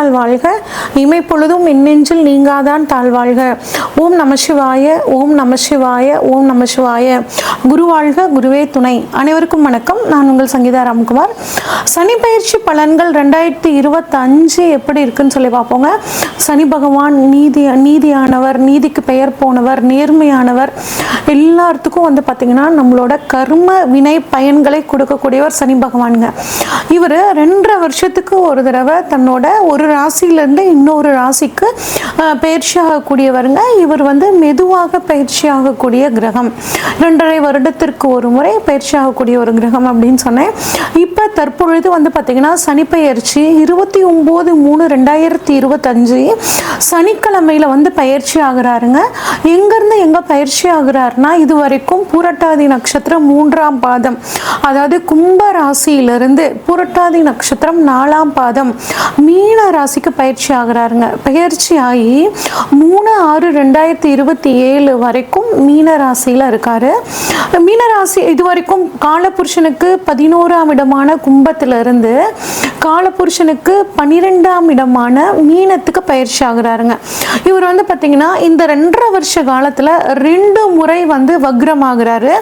நீடூழி வாழ்க, இமைப்பொழுதும் எண்ணெஞ்சில் நீங்காதான் தாழ்வாழ்க. ஓம் நம சிவாய, ஓம் நம சிவாய, ஓம் நம சிவாய. குரு வாழ்க, குருவே துணை. அனைவருக்கும் வணக்கம். நான் உங்கள் சங்கீதா ராம்குமார். சனி பயிற்சி பலன்கள் 2025 எப்படி இருக்குன்னு சொல்லி பார்ப்போங்க. சனி பகவான் நீதியானவர், நீதிக்கு பெயர் போனவர், நேர்மையானவர். எல்லாத்துக்கும் பார்த்தீங்கன்னா நம்மளோட கர்ம வினை பயன்களை கொடுக்கக்கூடியவர் சனி பகவானுங்க. இவர் 2.5 வருஷத்துக்கு ஒரு தடவை தன்னோட ஒரு ராசியிலேருந்து இன்னொரு ராசிக்கு பயிற்சி ஆகக்கூடியவருங்க. இவர் மெதுவாக பயிற்சி ஆகக்கூடிய கிரகம். 2.5 வருடத்திற்கு ஒரு முறை பயிற்சி ஆகக்கூடிய ஒரு கிரகம் அப்படின்னு சொன்னேன். இப்போ தற்பொழுது பார்த்தீங்கன்னா சனி பயிற்சி 29/3/2025 சனிக்கிழமையில பயிற்சி ஆகிறாருங்க. எங்கேருந்து எங்கே பயிற்சி ஆகிறாருன்னா, இது வரைக்கும் பூரட்டாதி நட்சத்திரம் 3ஆம் பாதம், அதாவது கும்ப ராசியிலிருந்து பூரட்டாதி நட்சத்திரம் 4ஆம் பாதம் மீன ராசிக்கு பயிற்சி ஆகிறாருங்க. பயிற்சி ஆகி 3/6/2027 வரைக்கும் மீன ராசியில் இருக்காரு. மீனராசி இது வரைக்கும் காலபுருஷனுக்கு 11ஆம் இடமான கும்பத்திலிருந்து காலபுருஷனுக்கு 12ஆம் இடமான மீனத்துக்கு பயிற்சி ஆகிறாருங்க. இவர் பார்த்தீங்கன்னா இந்த 2.5 வருஷ காலத்தில் 2 முறை வக்ரம் ஆகிறாரு.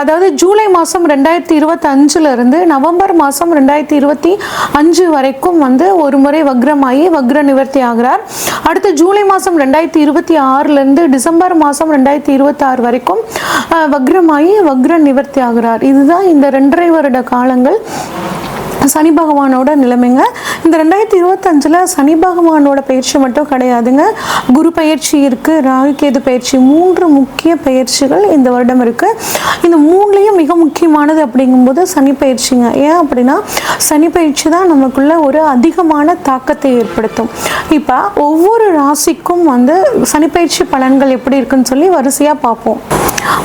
அதாவது ஜூலை மாதம் 2025 இருந்து நவம்பர் மாதம் 2025 வரைக்கும் ஒரு முறை வக்ரமாகி வக்ர நிவர்த்தி ஆகிறார். அடுத்து ஜூலை மாதம் 2026 இருந்து டிசம்பர் மாதம் 2026 வரைக்கும் வக்ரமாகி வக்ர நிவர்த்தி ஆகிறார். இதுதான் இந்த 2.5 வருட காலங்கள் சனி பகவானோட நிலைமைங்க. இந்த 2025 சனி பகவானோட பயிற்சி மட்டும் கிடையாதுங்க. குரு பயிற்சி இருக்கு, ராகு கேது பயிற்சி, 3 முக்கிய பயிற்சிகள் இந்த வருடம் இருக்கு. இந்த 3லயும் மிக முக்கியமானது அப்படிங்கும்போது சனி பயிற்சிங்க. ஏன் அப்படின்னா சனி பயிற்சி தான் நமக்குள்ள ஒரு அதிகமான தாக்கத்தை ஏற்படுத்தும். இப்போ ஒவ்வொரு ராசிக்கும் சனி பயிற்சி பலன்கள் எப்படி இருக்குன்னு சொல்லி வரிசையா பார்ப்போம்.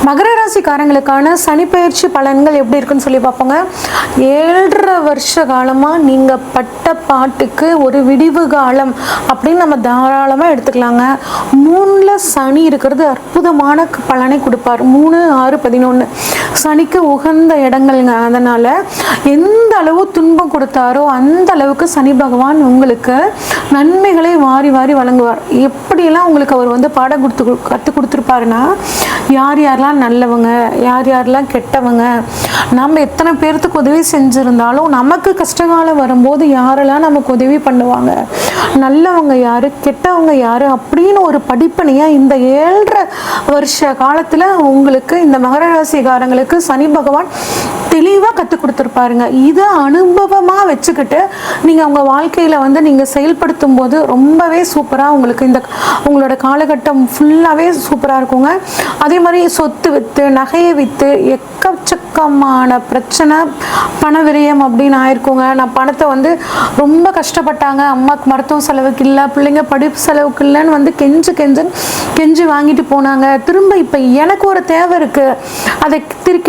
மகர ராசிக்காரங்களுக்கான சனி பயிற்சி பலன்கள் எப்படி இருக்குன்னு சொல்லி பார்ப்போங்க. 7.5 வருஷ காலமாக நீங்கள் பட்ட பாட்டுக்கு ஒரு விடிவு காலம் அப்படின்னு நம்ம தாராளமாக எடுத்துக்கலாங்க. 3ல் சனி இருக்கிறது அற்புதமான பலனை கொடுப்பார். 3, 6, 11 சனிக்கு உகந்த இடங்கள்ங்க. அதனால் எந்த அளவு துன்பம் கொடுத்தாரோ அந்த அளவுக்கு சனி பகவான் உங்களுக்கு நன்மைகளை வாரி வாரி வழங்குவார். எப்படியெல்லாம் உங்களுக்கு அவர் பாடம் கற்றுக் கொடுத்துருப்பாருன்னா, யார் யாரெல்லாம் நல்லவங்க, யார் யாரெல்லாம் கெட்டவங்க, நம்ம எத்தனை பேர்த்துக்கு உதவி செஞ்சுருந்தாலும் நமக்கு கஷ்டகாலம் வரும்போது யாரெல்லாம் நமக்கு உதவி பண்ணுவாங்க, நல்லவங்க யார், கெட்டவங்க யார் அப்படின்னு ஒரு படிப்பனையாக இந்த 7.5 வருஷ காலத்தில் உங்களுக்கு இந்த மகர ராசிக்காரங்களுக்கு சனி பகவான் தெளிவாக கற்றுக் கொடுத்துருப்பாருங்க. இதை அனுபவமாக வச்சுக்கிட்டு நீங்கள் உங்கள் வாழ்க்கையில் நீங்கள் செயல்படுத்தும் போது ரொம்பவே சூப்பராக உங்களுக்கு இந்த உங்களோட காலகட்டம் ஃபுல்லாகவே சூப்பராக இருக்குங்க. அதே மாதிரி சொத்து விற்று நகையை விற்று எக்கச்சக்கமான பிரச்சனை, பண விரயம் அப்படின்னு ஆயிருக்குங்க. நான் பணத்தை ரொம்ப கஷ்டப்பட்டாங்க, அம்மாவுக்கு மருத்துவ செலவுக்கு இல்லை, பிள்ளைங்க படிப்பு செலவுக்கு இல்லைன்னு கெஞ்சி வாங்கிட்டு போனாங்க. திரும்ப இப்போ எனக்கு ஒரு தேவை இருக்குது, அதை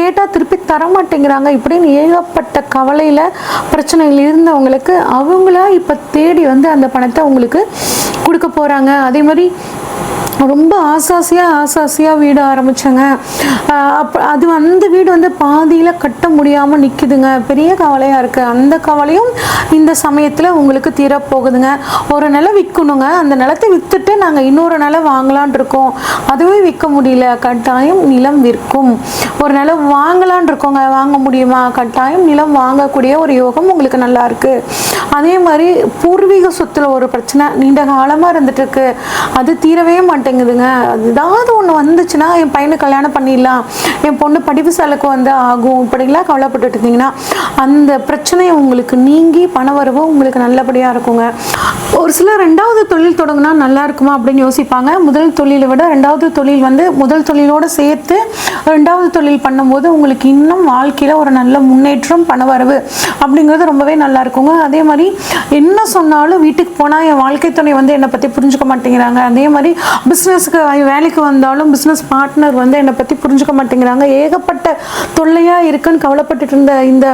கேட்டால் திருப்பி தரமாட்டேங்கிறாங்க. இப்படின்னு ஏகப்பட்ட கவலையில் பிரச்சனைகள் இருந்தவங்களுக்கு அவங்களா இப்போ தேடி அந்த பணத்தை உங்களுக்கு கொடுக்க போகிறாங்க. அதே மாதிரி ரொம்ப ஆசாசியாக வீடு ஆரம்பித்தாங்க. அது வீடு பாதியில் கட்ட முடியாமல் நிற்குதுங்க. பெரிய கவலையாக இருக்குது. அந்த கவலையும் இந்த சமயத்தில் உங்களுக்கு தீரப்போகுதுங்க. ஒரு நிலம் விற்கணுங்க, அந்த நிலத்தை விற்றுட்டு நாங்கள் இன்னொரு நிலம் வாங்கலான் இருக்கோம், அதுவே விற்க முடியல, கட்டாயம் நிலம் விற்கும். ஒரு நிலம் வாங்கலான் இருக்கோங்க, வாங்க முடியுமா, கட்டாயம் நிலம் வாங்கக்கூடிய ஒரு யோகம் உங்களுக்கு நல்லா இருக்குது. அதே மாதிரி பூர்வீக சொத்துல ஒரு பிரச்சனை நீண்ட காலமாக இருந்துட்டு இருக்கு, அது தீரவே மாட்டேங்குதுங்க. ஏதாவது ஒன்று வந்துச்சுன்னா என் பையனுக்கு கல்யாணம் பண்ணிடலாம், என் பொண்ணு படிப்பு செலவுக்கு ஆகும், இப்படிலாம் கவலைப்பட்டுட்டு இருந்தீங்கன்னா அந்த பிரச்சனையை உங்களுக்கு நீங்கி பணவரவு உங்களுக்கு நல்லபடியாக இருக்குங்க. ஒரு சிலர் 2வது தொழில் தொடங்கினா நல்லா இருக்குமா அப்படின்னு யோசிப்பாங்க. முதல் தொழிலை விட 2வது தொழில் முதல் தொழிலோடு சேர்த்து 2வது தொழில் பண்ணும்போது உங்களுக்கு இன்னும் வாழ்க்கையில் ஒரு நல்ல முன்னேற்றம், பணவரவு அப்படிங்கிறது ரொம்பவே நல்லா இருக்குங்க. அதே மாதிரி என்ன சொன்னாலும் வீட்டுக்கு போனால் என் வாழ்க்கை துணை என்னை பற்றி புரிஞ்சுக்க மாட்டேங்கிறாங்க. அதே மாதிரி பிஸ்னஸுக்கு வேலைக்கு வந்தாலும் பிஸ்னஸ் பார்ட்னர் என்னை பற்றி புரிஞ்சுக்க மாட்டேங்கிறாங்க. ஏகப்பட்ட தொல்லையாக இருக்குன்னு கவலைப்பட்டுட்டு இருந்த இந்த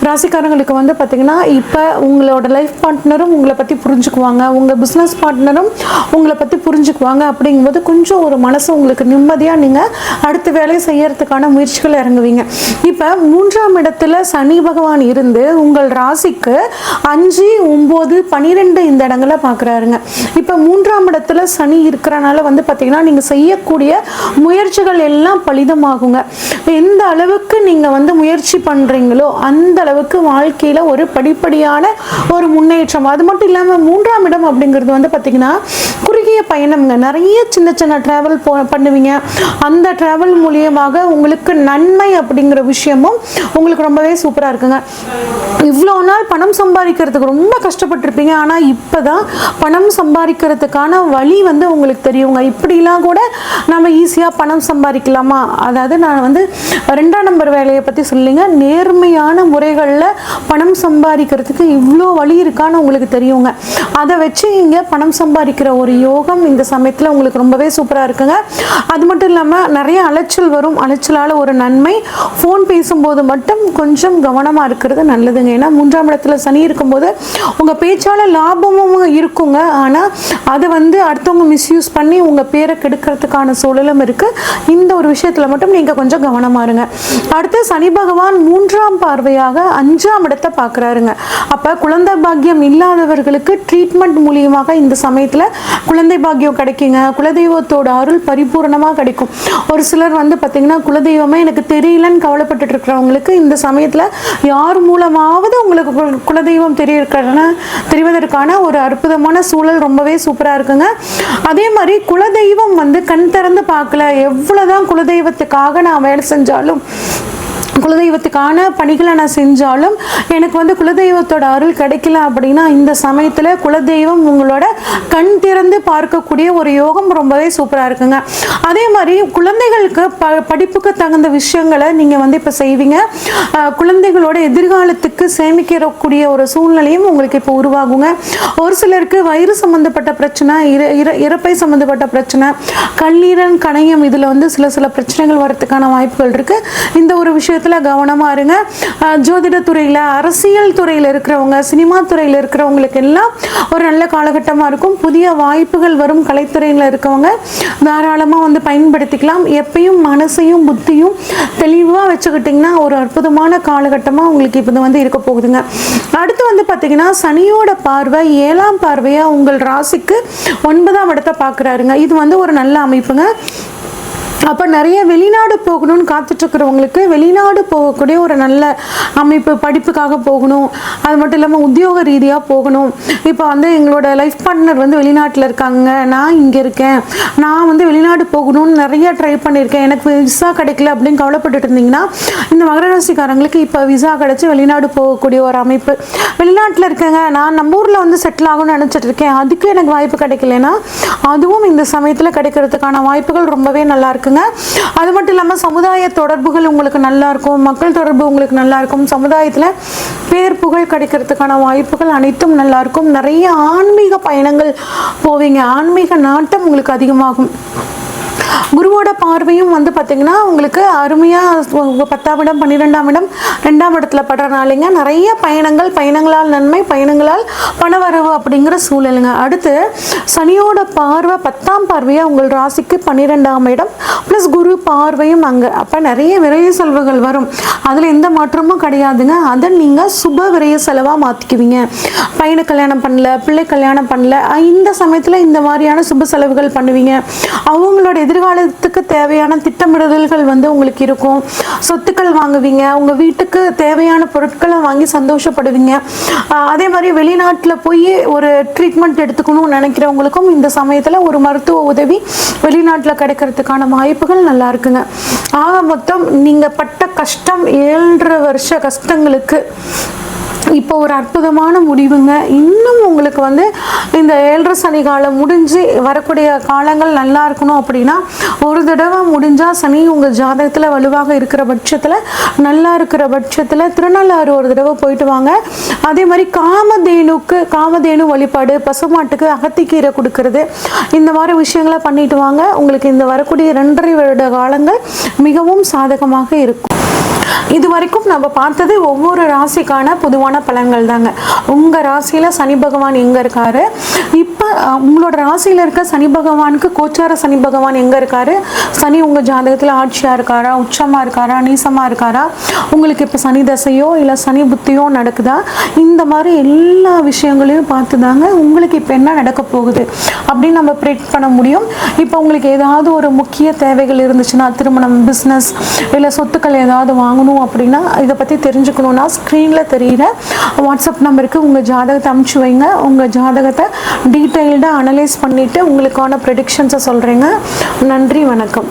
ராசிக்காரங்களுக்கு பார்த்தீங்கன்னா இப்போ உங்களோட லைஃப் பார்ட்னரும் உங்களை பற்றி புரிஞ்சுக்குவாங்க, உங்கள் பிஸ்னஸ் பார்ட்னரும் உங்களை பற்றி புரிஞ்சுக்குவாங்க. அப்படிங்கும்போது கொஞ்சம் ஒரு மனசு உங்களுக்கு நிம்மதியாக நீங்கள் அடுத்த வேலையை செய்யறதுக்கான முயற்சிகள் இறங்குவீங்க. இப்போ 3ஆம் இடத்துல சனி பகவான் இருந்து உங்கள் ராசிக்கு 5, 9, 12 இந்த இடங்களை பார்க்குறாருங்க. இப்போ 3ஆம் இடத்துல சனி இருக்கிறனால வந்து பார்த்தீங்கன்னா நீங்கள் செய்யக்கூடிய முயற்சிகள் எல்லாம் பலிதமாகுங்க. எந்த அளவுக்கு நீங்கள் வந்து முயற்சி பண்ணுறீங்களோ அந்த அளவுக்கு வாழ்க்கையில் ஒரு படிப்படியான ஒரு முன்னேற்றம். அது மட்டும் இல்லாமல் 3ஆம் இடம் அப்படிங்கிறது வந்து பார்த்தீங்கன்னா குறுகிய பயணம்ங்க. நிறைய சின்ன சின்ன ட்ராவல் பண்ணுவீங்க. அந்த ட்ராவல் மூலியமாக உங்களுக்கு நன்மை அப்படிங்கிற விஷயமும் உங்களுக்கு ரொம்பவே சூப்பராக இருக்குங்க. இவ்வளோ நாள் பணம் சம்பாதிக்கிறதுக்கு ரொம்ப கஷ்டப்பட்டிருப்பீங்க. ஆனால் இப்போ தான் பணம் சம்பாதிக்கிறதுக்கான வழி வந்து உங்களுக்கு தெரியுங்க. இப்படிலாம் கூட நம்ம ஈஸியாக பணம் சம்பாதிக்கலாமா? அதாவது நான் வந்து 2ஆம் நம்பர் வேலையை பற்றி சொல்லிங்க. நேர்மையான முறைகளில் பணம் சம்பாதிக்கிறதுக்கு இவ்வளோ வழி இருக்கான்னு உங்களுக்கு தெரியுங்க. அதை வச்சு இங்கே பணம் சம்பாதிக்கிற ஒரு யோகம் இந்த சமயத்தில் உங்களுக்கு ரொம்பவே சூப்பராக இருக்குங்க. அது மட்டும் இல்லாமல் நிறைய அலைச்சல் வரும். அலைச்சலால் ஒரு நன்மை. ஃபோன் பேசும்போது மட்டும் கொஞ்சம் கவனமாக இருக்கிறது நல்லதுங்க. ஏன்னா 3ஆம் இடத்துல சனி இருக்கும்போது உங்கள் பேச்சால் லாபமும் இருக்குங்க. ஆனால் அதை வந்து அடுத்தவங்க மிஸ்யூஸ் பண்ணி உங்கள் பேரை கெடுக்கிறதுக்கான சூழலும் இருக்குது. இந்த ஒரு விஷயத்தில் மட்டும் நீங்கள் கொஞ்சம் கவனமாக இருங்க. அடுத்து சனி பகவான் 3ஆம் பார்வையாக 5ஆம் இடத்தை பார்க்குறாருங்க. அப்போ குழந்தை பாக்கியம் இல்லாதவர்களுக்கு ட்ரீட்மெண்ட் மூலியமாக இந்த சமயத்தில் குழந்தை பாக்கியம் கிடைக்குங்க. குலதெய்வத்தோட அருள் பரிபூர்ணமாக கிடைக்கும். ஒரு சிலர் வந்து பார்த்தீங்கன்னா குலதெய்வமே எனக்கு தெரியலன்னு கவலைப்பட்டு இருக்கிறவங்களுக்கு இந்த சமயத்தில் யார் மூலமாவது உங்களுக்கு குலதெய்வம் தெரிவதற்கான ஒரு அற்புதமான சூழல் ரொம்பவே சூப்பராக இருக்குங்க. அதே மாதிரி குலதெய்வம் வந்து கண் திறந்து பார்க்கல. எவ்வளோதான் குலதெய்வத்துக்காக நான் வேலை செஞ்சாலும், குலதெய்வத்துக்கான பணிகளை நான் செஞ்சாலும் எனக்கு வந்து குலதெய்வத்தோட அருள் கிடைக்கல அப்படின்னா இந்த சமயத்தில் குலதெய்வம் உங்களோட கண் திறந்து பார்க்கக்கூடிய ஒரு யோகம் ரொம்பவே சூப்பராக இருக்குங்க. அதே மாதிரி குழந்தைகளுக்கு படிப்புக்கு தகுந்த விஷயங்களை நீங்கள் வந்து இப்போ செய்வீங்க. குழந்தைகளோட எதிர்காலத்துக்கு சேமிக்கக்கூடிய ஒரு சூழ்நிலையும் உங்களுக்கு இப்போ உருவாகுங்க. ஒரு சிலருக்கு வயிறு சம்மந்தப்பட்ட பிரச்சனை, இறப்பை சம்மந்தப்பட்ட பிரச்சனை, கல்லீரல், கணையம், இதில் வந்து சில பிரச்சனைகள் வரதுக்கான வாய்ப்புகள் இருக்குது. இந்த ஒரு விஷயத்தில் கவனமாக இருங்க. ஜோதிட துறையில், அரசியல் துறையில் இருக்கிறவங்க, சினிமா துறையில் இருக்கிறவங்களுக்கு எல்லாம் ஒரு நல்ல காலகட்டமாக இருக்கும். புதிய வாய்ப்புகள் வரும். கலைத்துறையில் இருக்கவங்க தாராளமாக வந்து பயன்படுத்திக்கலாம். எப்பயும் மனசையும் புத்தியும் தெளிவாக வச்சுக்கிட்டிங்கன்னா ஒரு அற்புதமான காலகட்டமாக உங்களுக்கு இப்போ வந்து இருக்க போகுதுங்க. அடுத்து வந்து பார்த்தீங்கன்னா சனியோட பார்வை 7ஆம் பார்வையாக உங்கள் ராசிக்கு 9ஆம் இடத்தை பார்க்குறாருங்க. இது வந்து ஒரு நல்ல அமைப்புங்க. அப்போ நிறைய வெளிநாடு போகணும்னு காத்துட்ருக்கிறவங்களுக்கு வெளிநாடு போகக்கூடிய ஒரு நல்ல அமைப்பு. படிப்புக்காக போகணும், அது மட்டும் இல்லாமல் உத்தியோக ரீதியாக போகணும். இப்போ வந்து எங்களோட லைஃப் பார்ட்னர் வந்து வெளிநாட்டில் இருக்காங்க, நான் இங்கே இருக்கேன், நான் வந்து வெளிநாடு போகணும்னு நிறைய ட்ரை பண்ணியிருக்கேன், எனக்கு விசா கிடைக்கல அப்படின்னு கவலைப்பட்டுட்டு இருந்தீங்கன்னா இந்த மகர ராசிக்காரங்களுக்கு இப்போ விசா கிடச்சி வெளிநாடு போகக்கூடிய ஒரு அமைப்பு. வெளிநாட்டில் இருக்கேங்க, நான் நம்ம ஊரில் வந்து செட்டில் ஆகணும்னு நினச்சிட்டு இருக்கேன், அதுக்கு எனக்கு வாய்ப்பு கிடைக்கலன்னா அதுவும் இந்த சமயத்தில் கிடைக்கிறதுக்கான வாய்ப்புகள் ரொம்பவே நல்லா இருக்குங்க. அது மட்டும் இல்லாமல் சமுதாய தொடர்புகள் உங்களுக்கு நல்லா இருக்கும். மக்கள் தொடர்பு உங்களுக்கு நல்லா இருக்கும். சமுதாயத்தில் பேர் புகழ் கிடைக்கிறதுக்கான வாய்ப்புகள் அனைத்தும் நல்லா இருக்கும். நிறைய ஆன்மீக பயணங்கள் போவீங்க. ஆன்மீக நாட்டம் உங்களுக்கு அதிகமாகும். குருவோட பார்வையும் வந்து பார்த்தீங்கன்னா உங்களுக்கு அருமையாக 10ஆம் இடம், 12ஆம் இடம், 2ஆம் இடத்துல படுறனாலேங்க நிறைய பயணங்களால் நன்மை, பயணங்களால் பணவரவு அப்படிங்கிற சூழலுங்க. அடுத்து சனியோட பார்வை 10ஆம் பார்வையாக உங்கள் ராசிக்கு 12ஆம் இடம் ப்ளஸ் குரு பார்வையும் அங்கே. அப்போ நிறைய விரைய செலவுகள் வரும். அதில் எந்த மாற்றமும் கிடையாதுங்க. அதை நீங்கள் சுப விரைய செலவாக மாற்றிக்குவீங்க. பையனை கல்யாணம் பண்ணல, பிள்ளை கல்யாணம் பண்ணல, இந்த சமயத்தில் இந்த மாதிரியான சுப செலவுகள் பண்ணுவீங்க. அவங்களோட எதிர்காலத்துக்கு தேவையான திட்டமிடுதல்கள் வந்து உங்களுக்கு இருக்கும். சொத்துக்கள் வாங்குவீங்க. உங்கள் வீட்டுக்கு தேவையான பொருட்களை வாங்கி சந்தோஷப்படுவீங்க. அதே மாதிரி வெளிநாட்டில் போய் ஒரு ட்ரீட்மெண்ட் எடுத்துக்கணும்னு நினைக்கிறவங்களுக்கும் இந்த சமயத்தில் ஒரு மருத்துவ உதவி வெளிநாட்டில் கிடைக்கிறதுக்கான வாய்ப்புகள் நல்லா இருக்குங்க. ஆக மொத்தம் நீங்கள் பட்ட கஷ்டம் 7.5 வருஷ கஷ்டங்களுக்கு இப்போ ஒரு அற்புதமான முடிவுங்க. இன்னும் உங்களுக்கு வந்து இந்த 7.5 சனி காலம் முடிஞ்சு வரக்கூடிய காலங்கள் நல்லா இருக்கணும் அப்படின்னா ஒரு தடவை முடிஞ்சால் சனி உங்கள் ஜாதகத்தில் வலுவாக இருக்கிற பட்சத்தில், நல்லா இருக்கிற பட்சத்தில் திருநள்ளாறு ஒரு தடவை போயிட்டு வாங்க. அதே மாதிரி காமதேனு வழிபாடு, பசுமாட்டுக்கு அகத்திக்கீரை கொடுக்கறது, இந்த மாதிரி விஷயங்களை பண்ணிட்டு வாங்க. உங்களுக்கு இந்த வரக்கூடிய 2.5 வருட காலங்கள் மிகவும் சாதகமாக இருக்கும். இது வரைக்கும் நம்ம பார்த்தது ஒவ்வொரு ராசிக்கான பொதுவான பலன்கள் தாங்க. உங்கள் ராசியில் சனி பகவான் எங்கே இருக்காரு, இப்போ உங்களோட ராசியில் இருக்க சனி பகவானுக்கு கோச்சார சனி பகவான் எங்கே இருக்காரு, சனி உங்கள் ஜாதகத்தில் ஆட்சியாக இருக்காரா, உச்சமாக இருக்காரா, நீசமாக இருக்காரா, உங்களுக்கு இப்போ சனி தசையோ இல்லை சனி புத்தியோ நடக்குதா, இந்த மாதிரி எல்லா விஷயங்களையும் பார்த்து தாங்க உங்களுக்கு இப்போ என்ன நடக்க போகுது அப்படின்னு நம்ம ப்ரெடிக்ட் பண்ண முடியும். இப்போ உங்களுக்கு ஏதாவது ஒரு முக்கிய தேவைகள் இருந்துச்சுன்னா, திருமணம், பிஸ்னஸ் இல்லை சொத்துக்கள் ஏதாவது வாங்கணும் அப்படின்னா, இதை பற்றி தெரிஞ்சுக்கணுன்னா ஸ்க்ரீனில் தெரிகிற வாட்ஸ்அப் நம்பருக்கு உங்கள் ஜாதகத்தை அனுப்பிச்சி வைங்க. உங்கள் ஜாதகத்தை டீட்டெயில்டாக அனலைஸ் பண்ணிவிட்டு உங்களுக்கான ப்ரெடிக்ஷன்ஸை சொல்கிறேங்க. நன்றி, வணக்கம்.